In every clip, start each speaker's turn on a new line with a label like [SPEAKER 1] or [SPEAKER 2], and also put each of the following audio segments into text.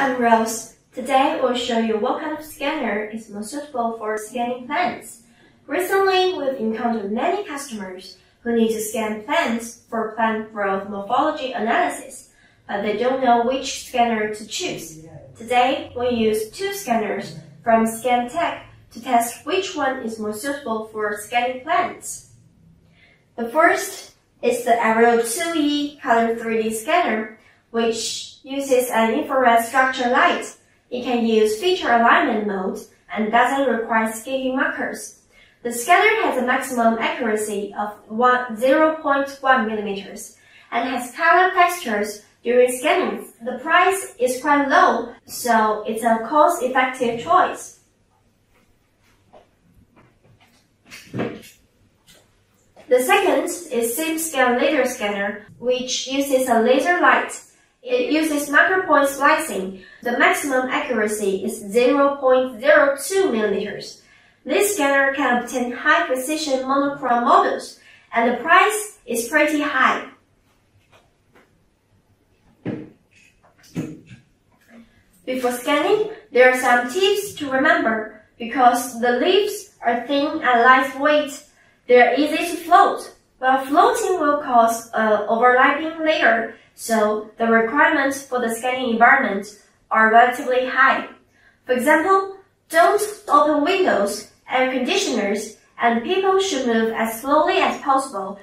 [SPEAKER 1] I'm Rose. Today we'll show you what kind of scanner is most suitable for scanning plants. Recently, we've encountered many customers who need to scan plants for plant growth morphology analysis, but they don't know which scanner to choose. Today, we'll use two scanners from ScanTech to test which one is more suitable for scanning plants. The first is the IREAL 2E Color 3D scanner, which uses an infrared structure light. It can use feature alignment mode and doesn't require scaling markers. The scanner has a maximum accuracy of 0.1 millimeters and has color textures during scanning. The price is quite low, so it's a cost-effective choice. The second is SIMSCAN laser scanner, which uses a laser light. It uses marker point splicing. The maximum accuracy is 0.02 millimeters. This scanner can obtain high precision monochrome models, and the price is pretty high. Before scanning, there are some tips to remember. Because the leaves are thin and lightweight, they are easy to float. While floating will cause an overlapping layer, so the requirements for the scanning environment are relatively high. For example, don't open windows, air conditioners, and people should move as slowly as possible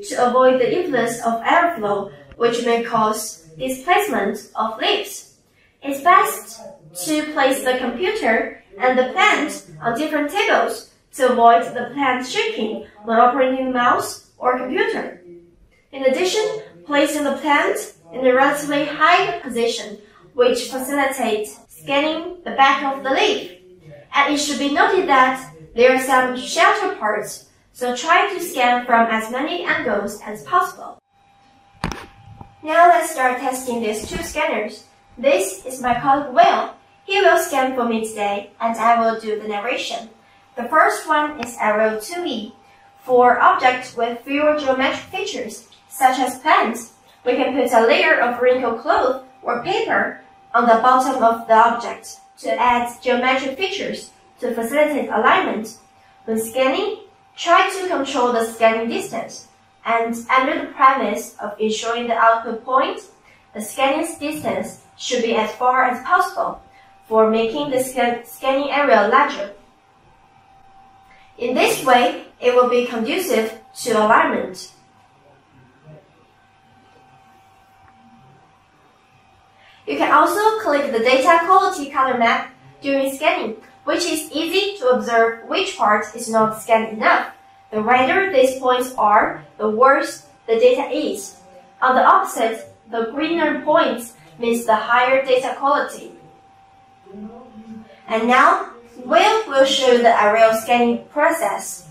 [SPEAKER 1] to avoid the influence of airflow, which may cause displacement of leaves. It's best to place the computer and the plant on different tables to avoid the plant shaking when operating the mouse or computer. In addition, placing the plant in a relatively high position, which facilitates scanning the back of the leaf. And it should be noted that there are some shelter parts, so try to scan from as many angles as possible. Now let's start testing these two scanners. This is my colleague Will. He will scan for me today, and I will do the narration. The first one is IREAL 2E. For objects with fewer geometric features, such as plants, we can put a layer of wrinkled cloth or paper on the bottom of the object to add geometric features to facilitate alignment. When scanning, try to control the scanning distance, and under the premise of ensuring the output point, the scanning distance should be as far as possible for making the scanning area larger. In this way, it will be conducive to alignment. You can also click the data quality color map during scanning, which is easy to observe which part is not scanned enough. The wider these points are, the worse the data is. On the opposite, the greener points means the higher data quality. And now, Will show the IREAL scanning process.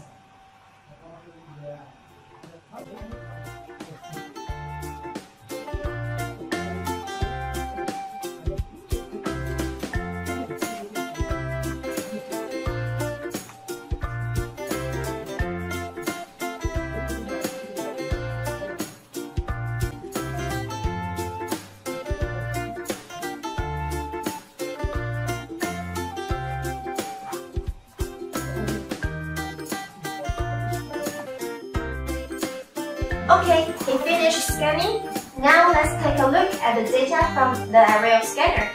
[SPEAKER 1] Okay, he finished scanning. Now let's take a look at the data from the IREAL scanner.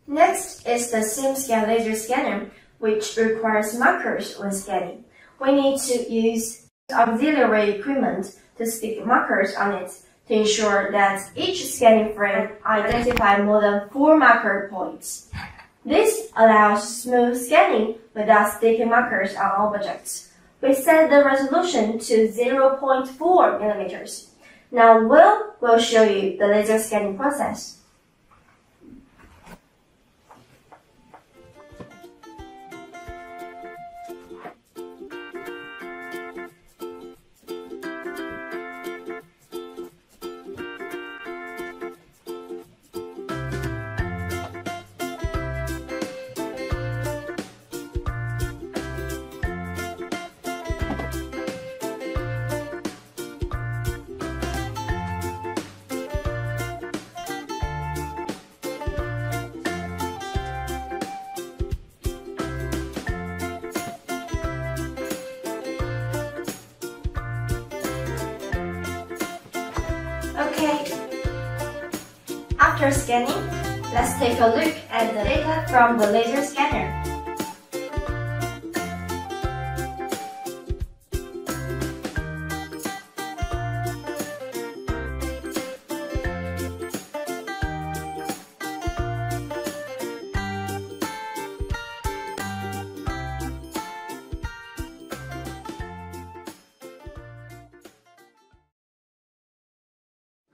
[SPEAKER 1] Next is the SIMSCAN laser scanner, which requires markers when scanning. We need to use auxiliary equipment to stick markers on it to ensure that each scanning frame identifies more than 4 marker points. This allows smooth scanning without sticking markers on objects. We set the resolution to 0.4 millimeters. Now Will show you the laser scanning process. After scanning, let's take a look at the data from the laser scanner.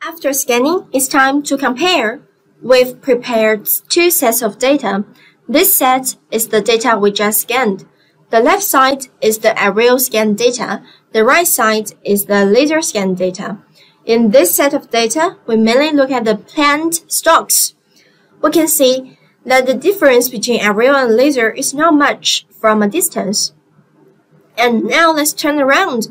[SPEAKER 1] After scanning, it's time to compare. We've prepared two sets of data. This set is the data we just scanned. The left side is the IREAL scan data. The right side is the laser scan data. In this set of data, we mainly look at the plant stocks. We can see that the difference between IREAL and laser is not much from a distance. And now let's turn around.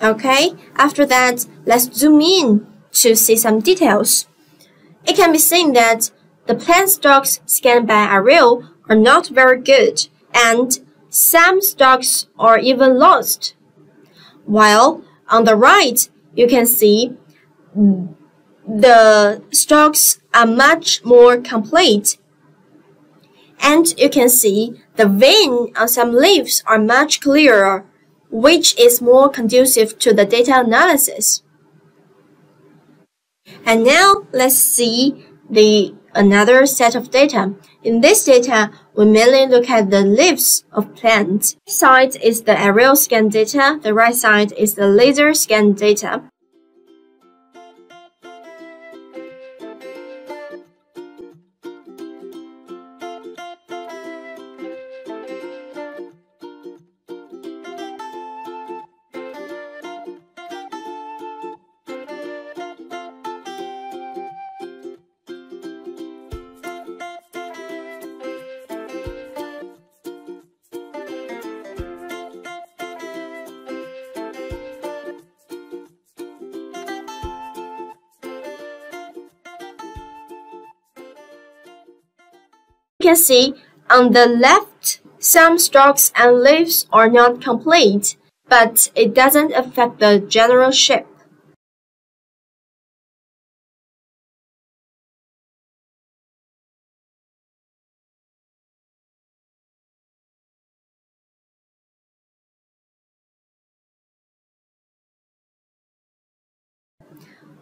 [SPEAKER 1] Okay, after that, let's zoom in to see some details. It can be seen that the plant stocks scanned by IREAL are not very good, and some stocks are even lost. While on the right, you can see the stocks are much more complete. And you can see the vein on some leaves are much clearer, which is more conducive to the data analysis. And now let's see another set of data. In this data, we mainly look at the leaves of plants. The side is the IREAL scan data, the right side is the laser scan data. You can see on the left, some stalks and leaves are not complete, but it doesn't affect the general shape.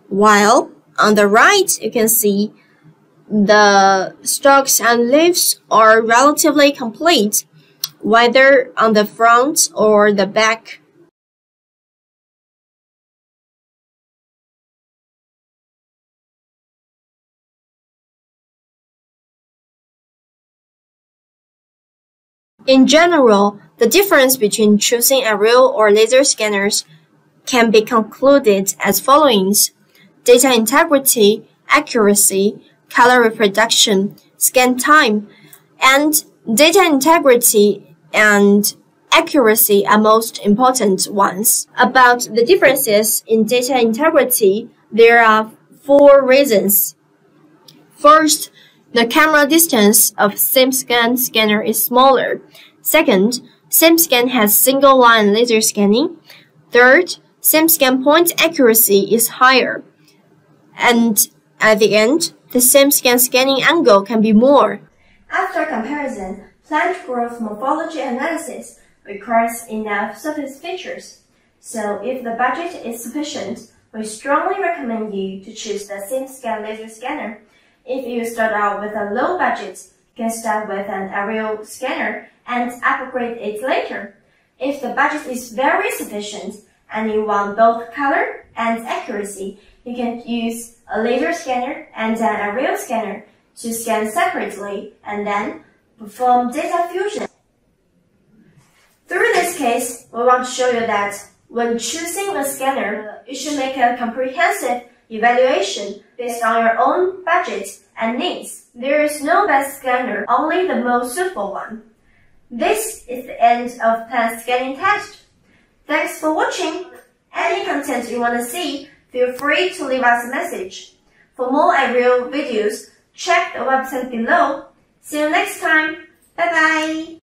[SPEAKER 1] While on the right, you can see the stalks and leaves are relatively complete, whether on the front or the back. In general, the difference between choosing IREAL or laser scanners can be concluded as follows: data integrity, accuracy, color reproduction, scan time, and data integrity and accuracy are most important ones. About the differences in data integrity, there are 4 reasons. First, the camera distance of SIMSCAN scanner is smaller. Second, SIMSCAN has single-line laser scanning. Third, SIMSCAN point accuracy is higher. And at the end, the SIMSCAN scanning angle can be more. After comparison, plant growth morphology analysis requires enough surface features. So if the budget is sufficient, we strongly recommend you to choose the SIMSCAN laser scanner. If you start out with a low budget, you can start with an IREAL scanner and upgrade it later. If the budget is very sufficient and you want both color and accuracy, you can use a laser scanner and an IREAL scanner to scan separately and then perform data fusion. Through this case, we want to show you that When choosing a scanner, you should make a comprehensive evaluation based on your own budget and needs. There is no best scanner, only the most suitable one. This is the end of pen scanning test. Thanks for watching. Any content you want to see, feel free to leave us a message. For more IREAL videos, check the website below. See you next time. Bye bye.